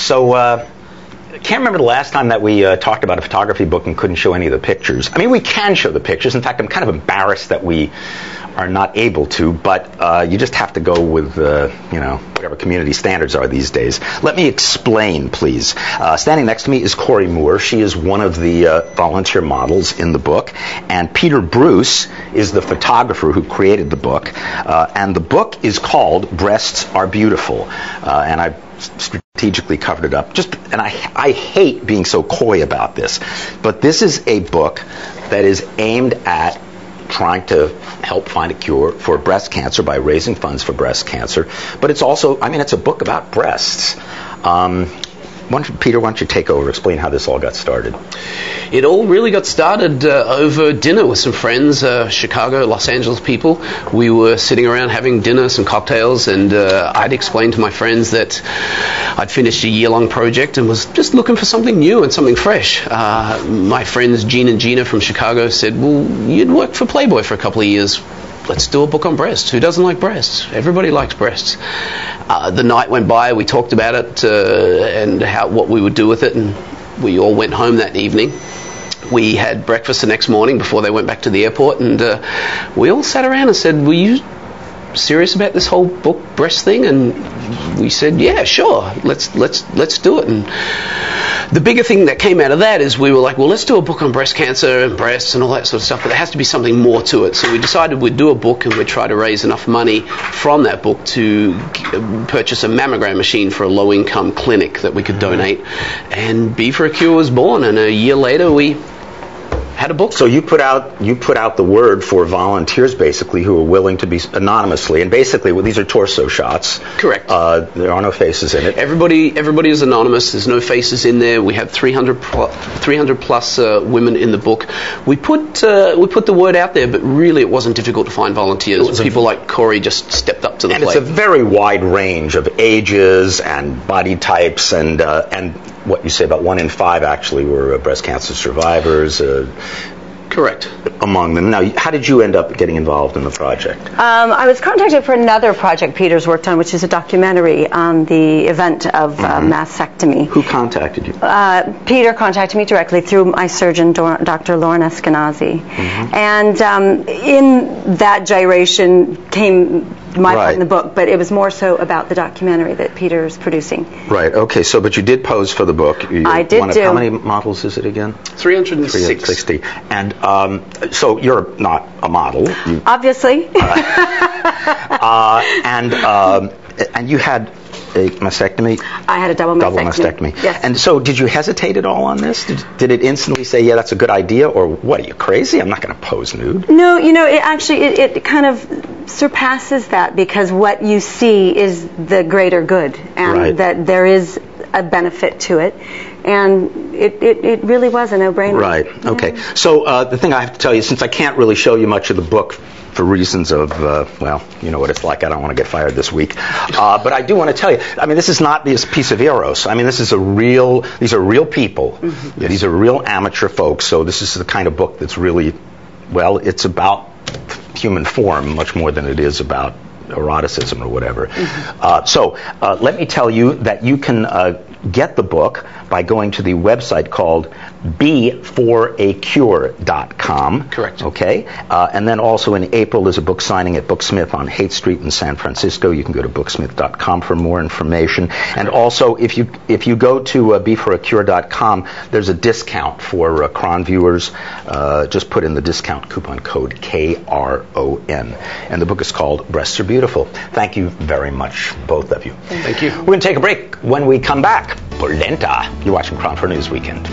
So, I can't remember the last time that we talked about a photography book and couldn't show any of the pictures. I mean, we can show the pictures. In fact, I'm kind of embarrassed that we are not able to, but you just have to go with, whatever community standards are these days. Let me explain, please. Standing next to me is Corey Moore. She is one of the volunteer models in the book. And Peter Bruce is the photographer who created the book. And the book is called Breasts Are Beautiful. And I've strategically covered it up. And I hate being so coy about this, but this is a book that is aimed at trying to help find a cure for breast cancer by raising funds for breast cancer. But it's also, it's a book about breasts. Peter, why don't you take over, explain how this all got started? It all really got started over dinner with some friends, Chicago, Los Angeles people. We were sitting around having dinner, some cocktails, and I'd explained to my friends that I'd finished a year-long project and was just looking for something new and something fresh. My friends Gene and Gina from Chicago said, well, you'd worked for Playboy for a couple of years. Let's do a book on breasts. Who doesn't like breasts? Everybody likes breasts. The night went by, we talked about it and what we would do with it, and we all went home that evening. We had breakfast the next morning before they went back to the airport, and we all sat around and said, were you serious about this whole book breast thing? And we said, yeah, sure, let's do it. And the bigger thing that came out of that is we were like, well, let's do a book on breast cancer and breasts and all that sort of stuff, but there has to be something more to it. So we decided we'd do a book and we'd try to raise enough money from that book to purchase a mammogram machine for a low-income clinic that we could donate. And B for a Cure was born, and a year later we had a book. So you put out the word for volunteers, basically, who are willing to be anonymously, and basically, these are torso shots. Correct. There are no faces in it. Everybody is anonymous. There's no faces in there. We have 300 plus women in the book. We put the word out there, but really it wasn't difficult to find volunteers. People like Corey just stepped up to the plate. And it's a very wide range of ages and body types, and what you say about 1 in 5 actually were breast cancer survivors. Correct. Among them. Now, how did you end up getting involved in the project? I was contacted for another project Peter's worked on, which is a documentary on the event of mastectomy. Who contacted you? Peter contacted me directly through my surgeon, Dr. Lauren Eskenazi. And in that gyration came my part in the book, but it was more so about the documentary that Peter's producing. Right, okay, but you did pose for the book. I did do. How many models is it again? 360. And so you're not a model. Obviously. And you had a mastectomy? I had a double mastectomy. Yes. And so did you hesitate at all on this? Did it instantly say, yeah, that's a good idea? Or what, are you crazy? I'm not going to pose nude. No, it actually, it kind of surpasses that, because what you see is the greater good, and that there is a benefit to it. And it really was a no-brainer. Right, okay. Yeah. So the thing I have to tell you, since I can't really show you much of the book for reasons of, you know what it's like, I don't want to get fired this week. But I do want to tell you, this is not this piece of Eros. These are real people. Mm-hmm. These are real amateur folks. So this is the kind of book that's really, it's about human form much more than it is about eroticism or whatever. Mm-hmm. So let me tell you that you can get the book by going to the website called beforacure.com. Correct. Okay. And then also in April there's a book signing at Booksmith on Haight Street in San Francisco. You can go to booksmith.com for more information. And also if you go to beforacure.com, there's a discount for Cron viewers. Just put in the discount coupon code KRON. And the book is called Breasts Are Beautiful. Thank you very much, both of you. Thank you. We're going to take a break. When we come back, Polenta. You're watching Cron for News Weekend.